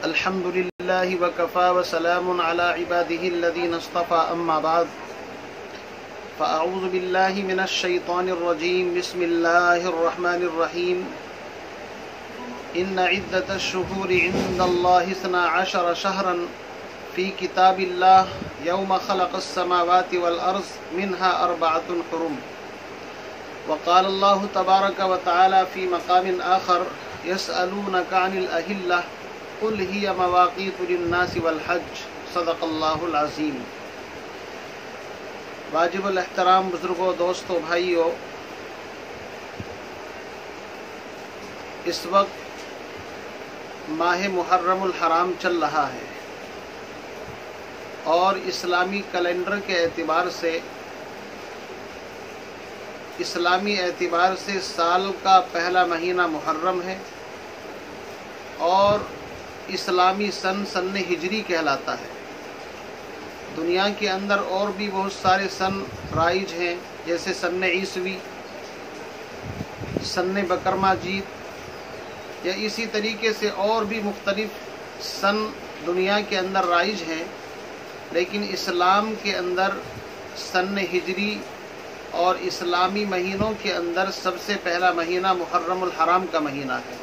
الحمد لله وكفى وسلام على عباده الذين اصطفى أما بعد فأعوذ بالله من الشيطان الرجيم بسم الله الرحمن الرحيم إن عدة الشهور عند الله 12 شهرا في كتاب الله يوم خلق السماوات والأرض منها 4 حرم. وقال الله تبارك وتعالى في مقام آخر يسألونك عن الأهلة قل هي مواقيت للناس والحج. صدق اللہ العظیم. واجب الاحترام بزرگوں، دوستوں، بھائیوں، اس وقت ماہ محرم الحرام چل رہا ہے اور اسلامی کیلنڈر کے اسلامی اعتبار سے سال کا پہلا مہینہ محرم ہے اور اسلامی سن ہجری کہلاتا ہے. دنیا کے اندر اور بھی بہت سارے سن رائج ہیں، جیسے سن عیسوی، سن بکرما جیت، یا اسی طریقے سے اور بھی مختلف سن دنیا کے اندر رائج ہیں. لیکن اسلام کے اندر سن ہجری اور اسلامی مہینوں کے اندر سب سے پہلا مہینہ محرم الحرام کا مہینہ ہے.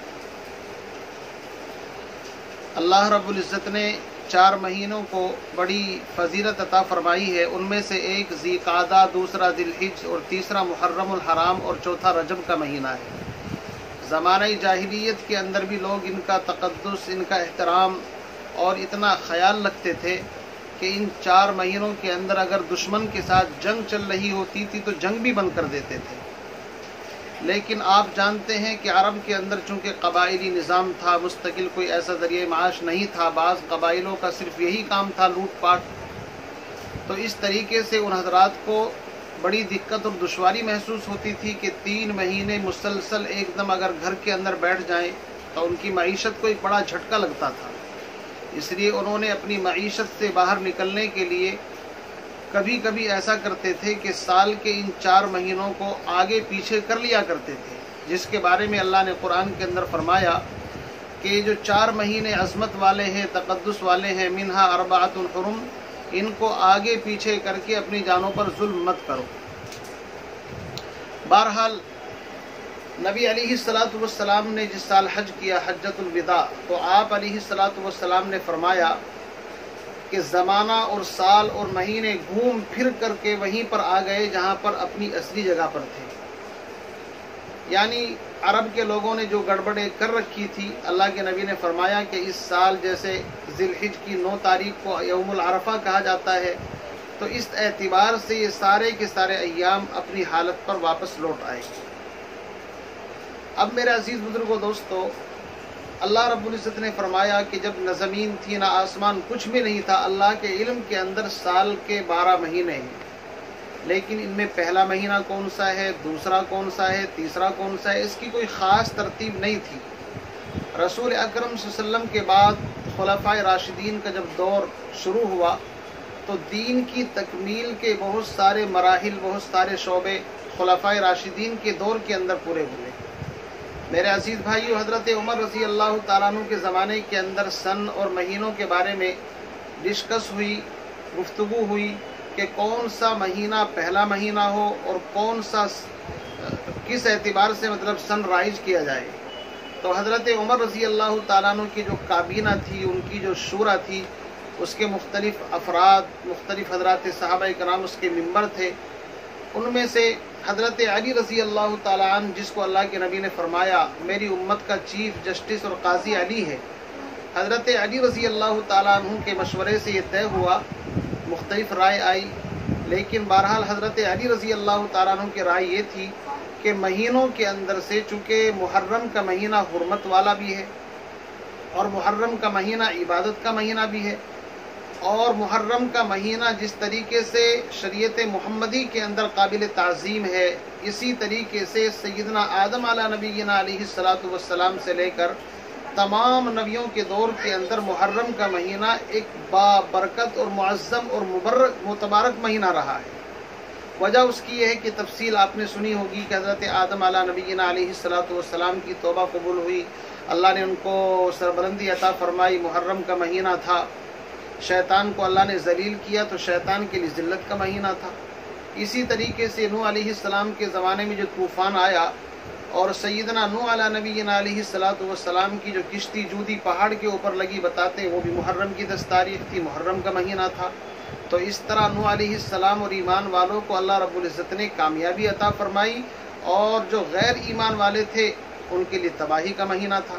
اللہ رب العزت نے 4 مہینوں کو بڑی فضیلت عطا فرمائی ہے. ان میں سے ایک ذی قعدہ، دوسرا ذی الحجہ اور تیسرا محرم الحرام اور چوتھا رجب کا مہینہ ہے. زمانہ جاہلیت کے اندر بھی لوگ ان کا تقدس، ان کا احترام اور اتنا خیال رکھتے تھے کہ ان 4 مہینوں کے اندر اگر دشمن کے ساتھ جنگ چل رہی ہوتی تھی تو جنگ بھی بند کر دیتے تھے. لیکن آپ جانتے ہیں کہ عرب کے اندر چونکہ قبائلی نظام تھا، مستقل کوئی ایسا ذریعہ معاش نہیں تھا، بعض قبائلوں کا صرف یہی کام تھا لوٹ پاٹ، تو اس طریقے سے ان حضرات کو بڑی دقت اور دشواری محسوس ہوتی تھی کہ 3 مہینے مسلسل ایک دم اگر گھر کے اندر بیٹھ جائیں تو ان کی معیشت کو ایک بڑا جھٹکا لگتا تھا. اس لیے انہوں نے اپنی معیشت سے باہر نکلنے کے لیے کبھی کبھی ایسا کرتے تھے کہ سال کے ان 4 مہینوں کو آگے پیچھے کر لیا کرتے تھے، جس کے بارے میں اللہ نے قرآن کے اندر فرمایا کہ جو 4 مہینے عظمت والے ہیں، تقدس والے ہیں، منہا 4 حرم، ان کو آگے پیچھے کر کے اپنی جانوں پر ظلم مت کرو. بہرحال نبی علیہ السلام نے جس سال حج کیا، حجۃ الوداع، تو آپ علیہ السلام نے فرمایا کہ زمانہ اور سال اور مہینے گھوم پھر کر کے وہیں پر آ گئے جہاں پر اپنی اصلی جگہ پر تھے. یعنی عرب کے لوگوں نے جو گڑبڑیں کر رکھی تھی، اللہ کے نبی نے فرمایا کہ اس سال جیسے ذی الحجہ کی 9 تاریخ کو یوم العرفہ کہا جاتا ہے، تو اس اعتبار سے یہ سارے کے سارے ایام اپنی حالت پر واپس لوٹ آئے. اب میرے عزیز بزرگوں، دوستو، اللہ رب العزت نے فرمایا کہ جب نہ زمین تھی نہ آسمان، کچھ بھی نہیں تھا، اللہ کے علم کے اندر سال کے 12 مہینے ہیں. لیکن ان میں پہلا مہینہ کون سا ہے، دوسرا کون سا ہے، تیسرا کون سا ہے، اس کی کوئی خاص ترتیب نہیں تھی. رسول اکرم صلی اللہ علیہ وسلم کے بعد خلفائے راشدین کا جب دور شروع ہوا تو دین کی تکمیل کے بہت سارے مراحل، بہت سارے شعبے خلفائے راشدین کے دور کے اندر پورے ہوئے. میرے عزیز بھائیو، حضرت عمر رضی اللہ تعالیٰ عنہ کے زمانے کے اندر سن اور مہینوں کے بارے میں ڈسکس ہوئی، گفتگو ہوئی کہ کون سا مہینہ پہلا مہینہ ہو اور کون سا کس اعتبار سے سن رائج کیا جائے. تو حضرت عمر رضی اللہ تعالیٰ عنہ کی جو کابینہ تھی، ان کی جو شورا تھی، اس کے مختلف افراد، مختلف حضرات صحابہ کرام اس کے ممبر تھے. ان میں سے حضرت علی رضی اللہ تعالیٰ عنہ، جس کو اللہ کے نبی نے فرمایا میری امت کا چیف جسٹس اور قاضی علی ہے، حضرت علی رضی اللہ تعالیٰ عنہ کے مشورے سے یہ طے ہوا. مختلف رائے آئی، لیکن بہرحال حضرت علی رضی اللہ تعالیٰ عنہ کی رائے یہ تھی کہ مہینوں کے اندر سے، چونکہ محرم کا مہینہ حرمت والا بھی ہے اور محرم کا مہینہ عبادت کا مہینہ بھی ہے، اور محرم کا مہینہ جس طریقے سے شریعت محمدی کے اندر قابل تعظیم ہے، اسی طریقے سے سیدنا آدم علیہ نبینا علیہ السلام سے لے کر تمام نبیوں کے دور کے اندر محرم کا مہینہ ایک بابرکت اور معظم اور متبارک مہینہ رہا ہے. وجہ اس کی یہ ہے کہ تفصیل آپ نے سنی ہوگی کہ حضرت آدم علیہ نبینا علیہ السلام کی توبہ قبول ہوئی، اللہ نے ان کو سربلندی عطا فرمائی، محرم کا مہینہ تھا، شیطان کو اللہ نے ذلیل کیا تو شیطان کے لیے ذلت کا مہینہ تھا۔ اسی طریقے سے نوح علیہ السلام کے زمانے میں جو طوفان آیا اور سیدنا نوح علیہ نبینا علیہ السلام کی جو کشتی جودی پہاڑ کے اوپر لگی، بتاتے ہیں وہ بھی محرم کی 10 تاریخ تھی، محرم کا مہینہ تھا۔ تو اس طرح نوح علیہ السلام اور ایمان والوں کو اللہ رب العزت نے کامیابی عطا فرمائی، اور جو غیر ایمان والے تھے ان کے لیے تباہی کا مہینہ تھا۔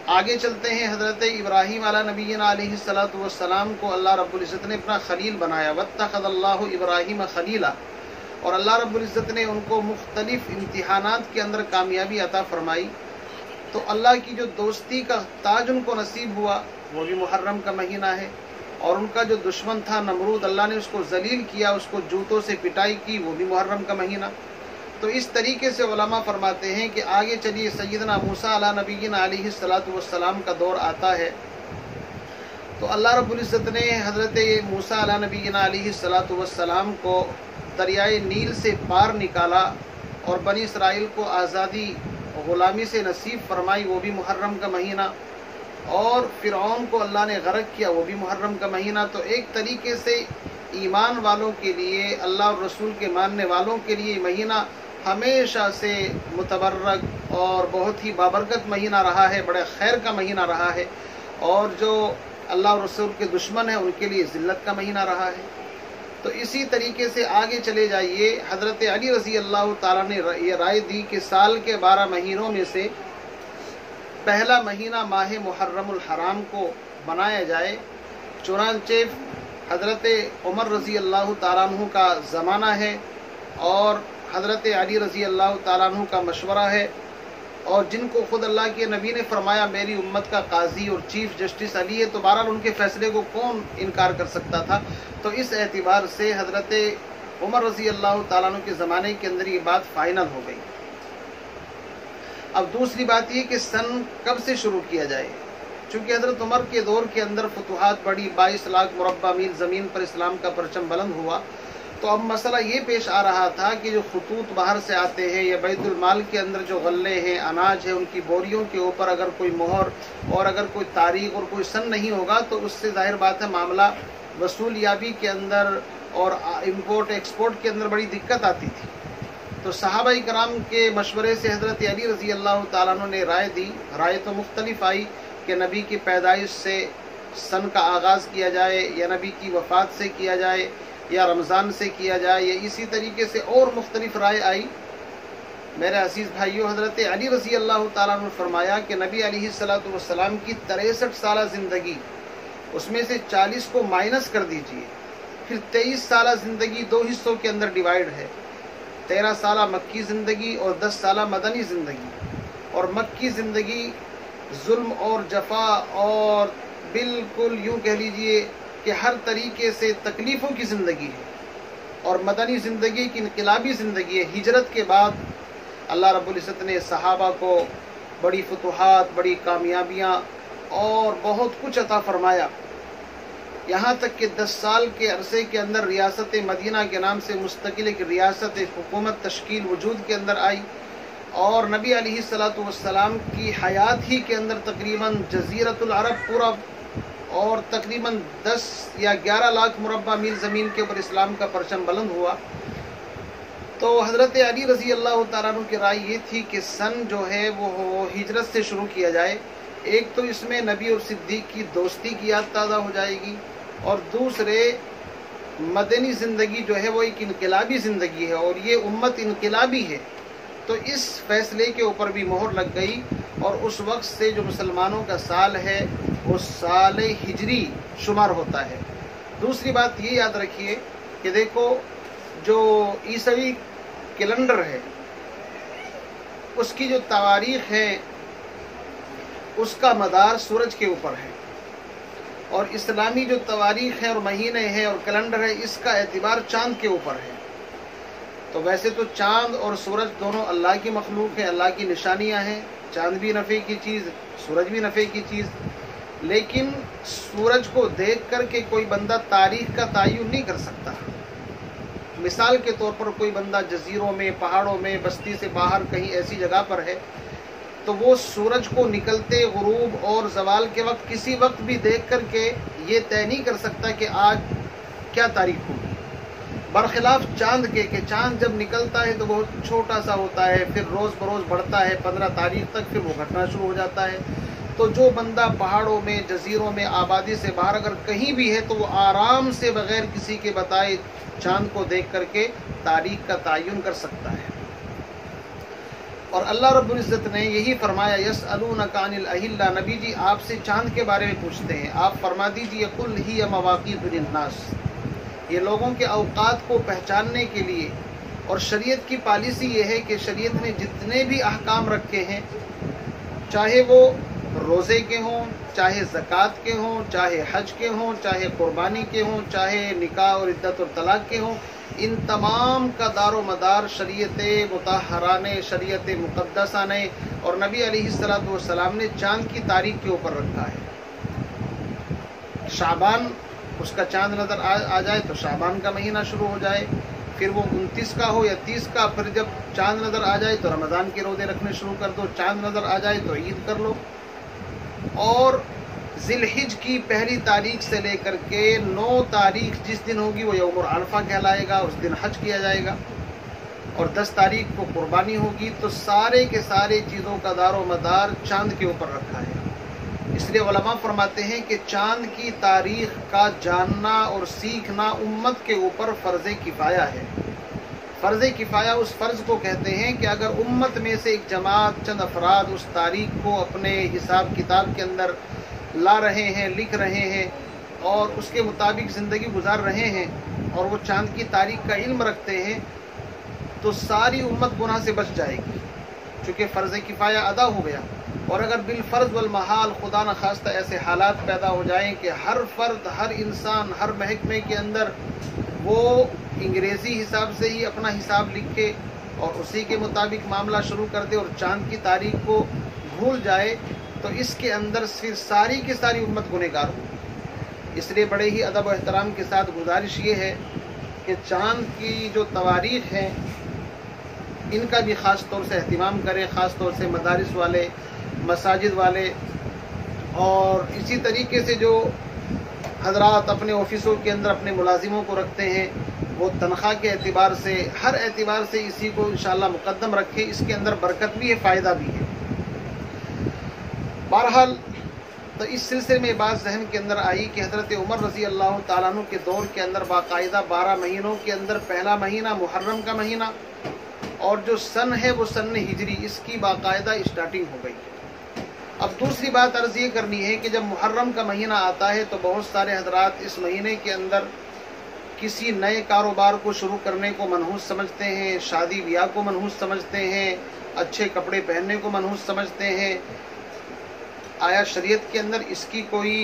آگے چلتے ہیں، حضرت ابراہیم علیہ نبینا علیہ السلام کو اللہ رب العزت نے اپنا خلیل بنایا، واتخذ اللہ ابراہیم خلیلا، اور اللہ رب العزت نے ان کو مختلف امتحانات کے اندر کامیابی عطا فرمائی۔ تو اللہ کی جو دوستی کا تاج ان کو نصیب ہوا وہ بھی محرم کا مہینہ ہے، اور ان کا جو دشمن تھا نمرود، اللہ نے اس کو ذلیل کیا، اس کو جوتوں سے پٹائی کی، وہ بھی محرم کا مہینہ۔ تو اس طریقے سے علماء فرماتے ہیں کہ آگے چلیے سیدنا موسیٰ علیہ نبینا علیہ السلام کا دور آتا ہے، تو اللہ رب العزت نے حضرت موسیٰ علیہ نبینا علیہ السلام کو دریائے نیل سے پار نکالا اور بنی اسرائیل کو آزادی غلامی سے نصیب فرمائی، وہ بھی محرم کا مہینہ، اور فرعون کو اللہ نے غرق کیا، وہ بھی محرم کا مہینہ۔ تو ایک طریقے سے ایمان والوں کے لیے، اللہ اور رسول کے ماننے والوں کے لیے مہینہ ہمیشہ سے متبرک اور بہت ہی بابرکت مہینہ رہا ہے، بڑے خیر کا مہینہ رہا ہے، اور جو اللہ اور رسول کے دشمن ہیں ان کے لیے ذلت کا مہینہ رہا ہے۔ تو اسی طریقے سے آگے چلے جائیے، حضرت علی رضی اللہ تعالیٰ نے یہ رائے دی کہ سال کے 12 مہینوں میں سے پہلا مہینہ ماہ محرم الحرام کو بنایا جائے، چنانچہ حضرت عمر رضی اللہ تعالیٰ عنہ کا زمانہ ہے اور حضرت علی رضی اللہ تعالیٰ عنہ کا مشورہ ہے، اور جن کو خود اللہ کے نبی نے فرمایا میری امت کا قاضی اور چیف جسٹس علی ہے، تو بہرحال ان کے فیصلے کو کون انکار کر سکتا تھا۔ تو اس اعتبار سے حضرت عمر رضی اللہ تعالیٰ عنہ کے زمانے کے اندر یہ بات فائنل ہو گئی۔ اب دوسری بات یہ کہ سن کب سے شروع کیا جائے، چونکہ حضرت عمر کے دور کے اندر فتوحات بڑی، 22 لاکھ مربع میل زمین پر اسلام کا پرچم بلند ہوا، تو اب مسئلہ یہ پیش آ رہا تھا کہ جو خطوط باہر سے آتے ہیں یا بیت المال کے اندر جو غلے ہیں، اناج ہے، ان کی بوریوں کے اوپر اگر کوئی مہر اور اگر کوئی تاریخ اور کوئی سن نہیں ہوگا تو اس سے ظاہر بات ہے معاملہ وصولیابی کے اندر اور امپورٹ ایکسپورٹ کے اندر بڑی دقت آتی تھی۔ تو صحابہ کرام کے مشورے سے حضرت علی رضی اللہ تعالیٰ عنہ نے رائے دی، رائے تو مختلف آئی کہ نبی کی پیدائش سے سن کا آغاز کیا جائے، یا نبی کی وفات سے کیا جائے، یا رمضان سے کیا جائے، یا اسی طریقے سے اور مختلف رائے آئی۔ میرے عزیز بھائیو، حضرت علی رضی اللہ تعالیٰ عنہ نے فرمایا کہ نبی علیہ السلام کی 63 سالہ زندگی، اس میں سے 40 کو مائنس کر دیجئے، پھر 23 سالہ زندگی 2 حصوں کے اندر ڈیوائیڈ ہے، 13 سالہ مکی زندگی اور 10 سالہ مدنی زندگی۔ اور مکی زندگی ظلم اور جفا اور بالکل یوں کہہ لیجئے کہ ہر طریقے سے تکلیفوں کی زندگی ہے، اور مدنی زندگی کی انقلابی زندگی ہے۔ ہجرت کے بعد اللہ رب العزت نے صحابہ کو بڑی فتوحات، بڑی کامیابیاں اور بہت کچھ عطا فرمایا، یہاں تک کہ 10 سال کے عرصے کے اندر ریاست مدینہ کے نام سے مستقل ایک ریاست حکومت تشکیل وجود کے اندر آئی، اور نبی علیہ السلام کی حیات ہی کے اندر تقریباً جزیرۃ العرب پورا اور تقریباً 10 یا 11 لاکھ مربع میل زمین کے اوپر اسلام کا پرچم بلند ہوا۔ تو حضرت علی رضی اللہ تعالیٰ عنہ کی رائے یہ تھی کہ سن جو ہے وہ ہجرت سے شروع کیا جائے، ایک تو اس میں نبی اور صدیق کی دوستی کی یاد تازہ ہو جائے گی، اور دوسرے مدنی زندگی جو ہے وہ ایک انقلابی زندگی ہے، اور یہ امت انقلابی ہے۔ تو اس فیصلے کے اوپر بھی مہر لگ گئی، اور اس وقت سے جو مسلمانوں کا سال ہے وہ سال ہجری شمار ہوتا ہے۔ دوسری بات یہ یاد رکھیے کہ دیکھو جو عیسوی کیلنڈر ہے اس کی جو تواریخ ہے اس کا مدار سورج کے اوپر ہے، اور اسلامی جو تواریخ ہے اور مہینے ہیں اور کیلنڈر ہے اس کا اعتبار چاند کے اوپر ہے۔ تو ویسے تو چاند اور سورج دونوں اللہ کی مخلوق ہیں، اللہ کی نشانیاں ہیں، چاند بھی نفع کی چیز، سورج بھی نفع کی چیز، لیکن سورج کو دیکھ کر کے کوئی بندہ تاریخ کا تعین نہیں کر سکتا۔ مثال کے طور پر کوئی بندہ جزیروں میں، پہاڑوں میں، بستی سے باہر کہیں ایسی جگہ پر ہے، تو وہ سورج کو نکلتے غروب اور زوال کے وقت کسی وقت بھی دیکھ کر کے یہ طے نہیں کر سکتا کہ آج کیا تاریخ ہوگی، برخلاف چاند کے کہ چاند جب نکلتا ہے تو بہت چھوٹا سا ہوتا ہے، پھر روز بروز بڑھتا ہے 15 تاریخ تک، پھر وہ گھٹنا شروع ہو جاتا ہے۔ تو جو بندہ پہاڑوں میں، جزیروں میں، آبادی سے باہر اگر کہیں بھی ہے تو وہ آرام سے بغیر کسی کے بتائے چاند کو دیکھ کر کے تاریخ کا تعین کر سکتا ہے۔ اور اللہ رب العزت نے یہی فرمایا، یسألونک عن الاہلہ، نبی جی آپ سے چاند کے بارے میں پوچھتے ہیں، آپ فرما دیجئے قل ہی مواقیت للناس، یہ لوگوں کے اوقات کو پہچاننے کے لیے۔ اور شریعت کی پالیسی یہ ہے کہ شریعت نے جتنے بھی احکام رکھے ہیں، چاہے وہ روزے کے ہوں، چاہے زکوٰۃ کے ہوں، چاہے حج کے ہوں، چاہے قربانی کے ہوں، چاہے نکاح اور عدت اور طلاق کے ہوں، ان تمام کا دار و مدار شریعت مطہرہ نے، شریعت مقدسہ نے اور نبی علیہ السلام نے چاند کی تاریخ کے اوپر رکھا ہے۔ شعبان اس کا چاند نظر آ جائے تو شعبان کا مہینہ شروع ہو جائے، پھر وہ 29 کا ہو یا 30 کا، پھر جب چاند نظر آ جائے تو رمضان کے روزے رکھنے شروع کر دو، چاند نظر آ جائے تو عید کر لو۔ اور ذی الحج کی پہلی تاریخ سے لے کر کے 9 تاریخ جس دن ہوگی وہ یوم عرفہ کہلائے گا، اس دن حج کیا جائے گا، اور 10 تاریخ کو قربانی ہوگی۔ تو سارے کے سارے چیزوں کا دار و مدار چاند کے اوپر رکھا ہے۔ اس لیے علماء فرماتے ہیں کہ چاند کی تاریخ کا جاننا اور سیکھنا امت کے اوپر فرض کفایہ ہے۔ فرض کفایہ اس فرض کو کہتے ہیں کہ اگر امت میں سے ایک جماعت، چند افراد اس تاریخ کو اپنے حساب کتاب کے اندر لا رہے ہیں، لکھ رہے ہیں اور اس کے مطابق زندگی گزار رہے ہیں اور وہ چاند کی تاریخ کا علم رکھتے ہیں تو ساری امت گناہ سے بچ جائے گی، چونکہ فرض کفایہ ادا ہو گیا۔ اور اگر بالفرض والمحال خدا نخواستہ ایسے حالات پیدا ہو جائیں کہ ہر فرد، ہر انسان، ہر محکمے کے اندر وہ انگریزی حساب سے ہی اپنا حساب لکھے اور اسی کے مطابق معاملہ شروع کر دے اور چاند کی تاریخ کو بھول جائے تو اس کے اندر پھر ساری کی ساری امت گنہگار ہوگی۔ اس لیے بڑے ہی ادب و احترام کے ساتھ گزارش یہ ہے کہ چاند کی جو تواریخ ہیں ان کا بھی خاص طور سے اہتمام کریں، خاص طور سے مدارس والے، مساجد والے، اور اسی طریقے سے جو حضرات اپنے آفسوں کے اندر اپنے ملازموں کو رکھتے ہیں وہ تنخواہ کے اعتبار سے، ہر اعتبار سے اسی کو انشاءاللہ مقدم رکھیں، اس کے اندر برکت بھی ہے، فائدہ بھی ہے۔ بہرحال تو اس سلسلے میں بات ذہن کے اندر آئی کہ حضرت عمر رضی اللہ تعالیٰ عنہ کے دور کے اندر باقاعدہ 12 مہینوں کے اندر پہلا مہینہ محرم کا مہینہ، اور جو سن ہے وہ سن ہجری، اس کی باقاعدہ اسٹارٹنگ ہو گئی۔ اب دوسری بات عرض یہ کرنی ہے کہ جب محرم کا مہینہ آتا ہے تو بہت سارے حضرات اس مہینے کے اندر کسی نئے کاروبار کو شروع کرنے کو منحوس سمجھتے ہیں، شادی بیاہ کو منحوس سمجھتے ہیں، اچھے کپڑے پہننے کو منحوس سمجھتے ہیں۔ آیا شریعت کے اندر اس کی کوئی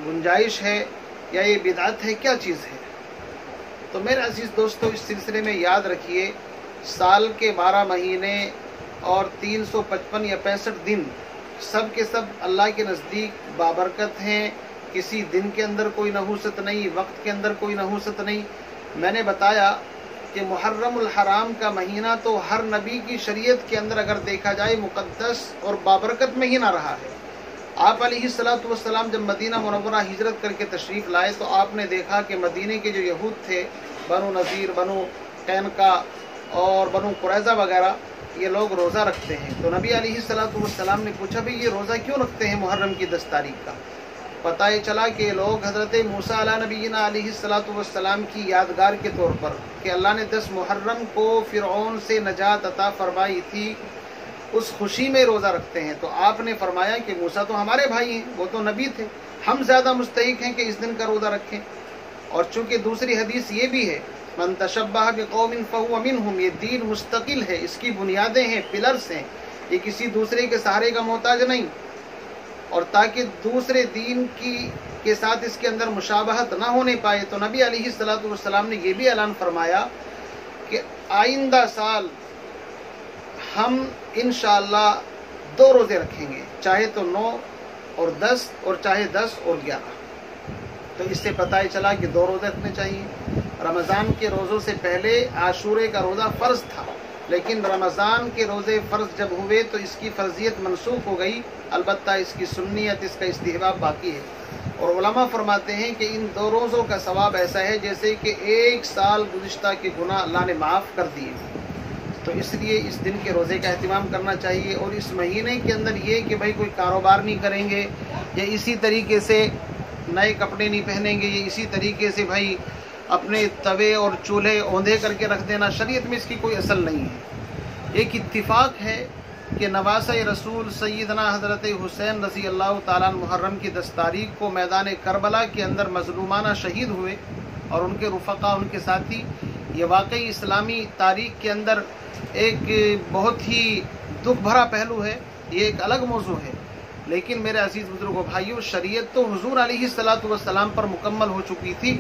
گنجائش ہے یا یہ بدعت ہے؟ کیا چیز ہے؟ تو میرے عزیز دوستو، اس سلسلے میں یاد رکھیے سال کے 12 مہینے اور 355 یا 65 دن سب کے سب اللہ کے نزدیک بابرکت ہیں، کسی دن کے اندر کوئی نحوست نہیں، وقت کے اندر کوئی نحوست نہیں۔ میں نے بتایا کہ محرم الحرام کا مہینہ تو ہر نبی کی شریعت کے اندر اگر دیکھا جائے مقدس اور بابرکت مہینہ رہا ہے۔ آپ علیہ السلام جب مدینہ منورہ ہجرت کر کے تشریف لائے تو آپ نے دیکھا کہ مدینہ کے جو یہود تھے، بنو نذیر، بنو قینقاع اور بنو قریظہ وغیرہ، یہ لوگ روزہ رکھتے ہیں۔ تو نبی علیہ السلام نے پوچھا بھئی یہ روزہ کیوں رکھتے ہیں محرم کی 10 تاریخ کا؟ پتہ یہ چلا کہ یہ لوگ حضرت موسیٰ علیہ نبینا علیہ السلام کی یادگار کے طور پر کہ اللہ نے 10 محرم کو فرعون سے نجات عطا فرمائی تھی، اس خوشی میں روزہ رکھتے ہیں۔ تو آپ نے فرمایا کہ موسیٰ تو ہمارے بھائی ہیں، وہ تو نبی تھے، ہم زیادہ مستحق ہیں کہ اس دن کا روزہ رکھیں۔ اور چونکہ دوسری حدیث یہ بھی ہے من تشبہ بقوم فہو منہم، یہ دین مستقل ہے، اس کی بنیادیں ہیں، پلرز ہیں، یہ کسی دوسرے کے سہارے کا محتاج نہیں۔ اور تاکہ دوسرے دین کے ساتھ اس کے اندر مشابہت نہ ہونے پائے تو نبی علیہ السلام نے یہ بھی اعلان فرمایا کہ آئندہ سال ہم انشاءاللہ 2 روزے رکھیں گے، چاہے تو 9 اور 10 اور چاہے 10 اور 11۔ تو اس سے پتہ چلا کہ 2 روزے رکھنے چاہیے۔ رمضان کے روزوں سے پہلے عاشورے کا روزہ فرض تھا، لیکن رمضان کے روزے فرض جب ہوئے تو اس کی فرضیت منسوخ ہو گئی، البتہ اس کی سنیت، اس کا استحباب باقی ہے۔ اور علماء فرماتے ہیں کہ ان 2 روزوں کا ثواب ایسا ہے جیسے کہ 1 سال گزشتہ کے گناہ اللہ نے معاف کر دیے۔ تو اس لیے اس دن کے روزے کا اہتمام کرنا چاہیے، اور اس مہینے کے اندر یہ کہ بھائی کوئی کاروبار نہیں کریں گے، یا اسی طریقے سے نئے کپڑے نہیں پہنیں گے، یا اسی طریقے سے بھائی اپنے توے اور چولہے اوندھے کر کے رکھ دینا، شریعت میں اس کی کوئی اصل نہیں ہے۔ ایک اتفاق ہے کہ نواسہ رسول سیدنا حضرت حسین رضی اللہ تعالیٰ عنہ محرم کی 10 تاریخ کو میدان کربلا کے اندر مظلومانہ شہید ہوئے، اور ان کے رفقا، ان کے ساتھی۔ یہ واقعی اسلامی تاریخ کے اندر ایک بہت ہی دکھ بھرا پہلو ہے، یہ ایک الگ موضوع ہے۔ لیکن میرے عزیز بزرگوں بھائیوں، شریعت تو حضور علیہ السلام پر مکمل ہو چکی تھی۔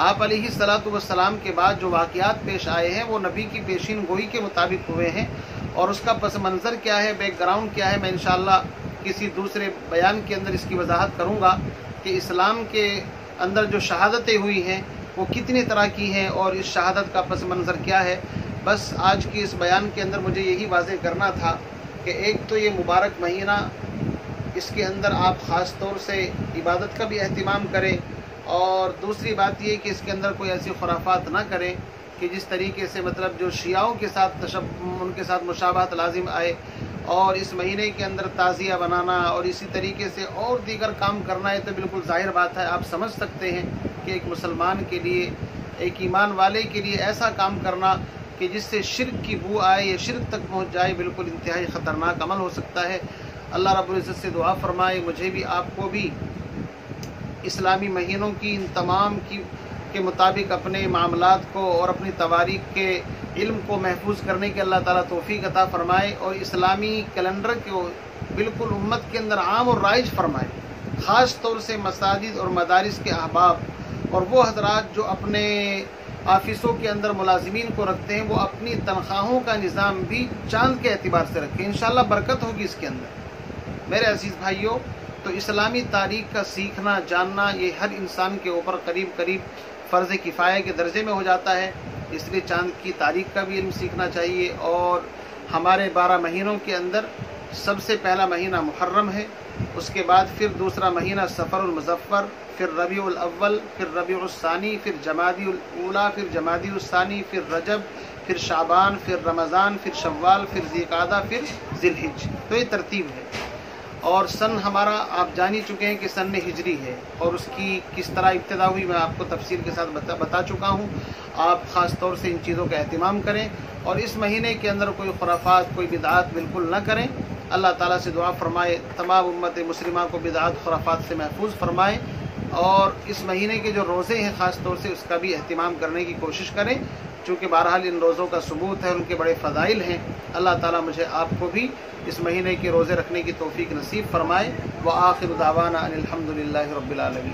آپ علیہ السلام کے بعد جو واقعات پیش آئے ہیں وہ نبی کی پیشین گوئی کے مطابق ہوئے ہیں، اور اس کا پس منظر کیا ہے، بیک گراؤنڈ کیا ہے، میں انشاءاللہ کسی دوسرے بیان کے اندر اس کی وضاحت کروں گا کہ اسلام کے اندر جو شہادتیں ہوئی ہیں وہ کتنی طرح کی ہیں، اور اس شہادت کا پس منظر کیا ہے۔ بس آج کی اس بیان کے اندر مجھے یہی واضح کرنا تھا کہ ایک تو یہ مبارک مہینہ، اس کے اندر آپ خاص طور سے عبادت کا بھی اہتمام کریں، اور دوسری بات یہ کہ اس کے اندر کوئی ایسی خرافات نہ کریں کہ جس طریقے سے مطلب جو شیعوں کے ساتھ ان کے ساتھ مشابہت لازم آئے، اور اس مہینے کے اندر تعزیہ بنانا اور اسی طریقے سے اور دیگر کام کرنا ہے تو بالکل ظاہر بات ہے، آپ سمجھ سکتے ہیں کہ ایک مسلمان کے لیے، ایک ایمان والے کے لیے ایسا کام کرنا کہ جس سے شرک کی بو آئے یا شرک تک پہنچ جائے، بالکل انتہائی خطرناک عمل ہو سکتا ہے۔ اللہ رب العزت سے دعا فرمائے مجھے بھی، آپ کو بھی اسلامی مہینوں کی ان تمام کے مطابق اپنے معاملات کو اور اپنی تواریخ کے علم کو محفوظ کرنے کے اللہ تعالیٰ توفیق عطا فرمائے، اور اسلامی کیلنڈر کو بالکل امت کے اندر عام اور رائج فرمائے، خاص طور سے مساجد اور مدارس کے احباب اور وہ حضرات جو اپنے آفسوں کے اندر ملازمین کو رکھتے ہیں، وہ اپنی تنخواہوں کا نظام بھی چاند کے اعتبار سے رکھیں، انشاءاللہ برکت ہوگی اس کے اندر۔ میرے عزیز بھائیوں، تو اسلامی تاریخ کا سیکھنا، جاننا، یہ ہر انسان کے اوپر قریب فرض کفایہ کے درجے میں ہو جاتا ہے، اس لیے چاند کی تاریخ کا بھی علم سیکھنا چاہیے۔ اور ہمارے 12 مہینوں کے اندر سب سے پہلا مہینہ محرم ہے، اس کے بعد پھر دوسرا مہینہ صفر المظفر، پھر ربیع الاول، پھر ربیع الثانی، پھر جمادی الاولیٰ، پھر جمادی الثانی، پھر رجب، پھر شعبان، پھر رمضان، پھر شوال، پھر ذی القعدہ، پھر ذی الحجہ۔ تو یہ ترتیب ہے، اور سن ہمارا آپ جان ہی چکے ہیں کہ سن ہجری ہے، اور اس کی کس طرح ابتدا ہوئی میں آپ کو تفصیل کے ساتھ بتا چکا ہوں۔ آپ خاص طور سے ان چیزوں کا اہتمام کریں، اور اس مہینے کے اندر کوئی خرافات، کوئی بدعات بالکل نہ کریں۔ اللہ تعالیٰ سے دعا فرمائے تمام امت مسلمہ کو بدعات، خرافات سے محفوظ فرمائے، اور اس مہینے کے جو روزے ہیں خاص طور سے اس کا بھی اہتمام کرنے کی کوشش کریں، چونکہ بہرحال ان روزوں کا ثبوت ہے، ان کے بڑے فضائل ہیں۔ اللہ تعالیٰ مجھے آپ کو بھی اس مہینے کے روزے رکھنے کی توفیق نصیب فرمائے۔ وآخر دعوانا ان الحمد للہ رب العالمین۔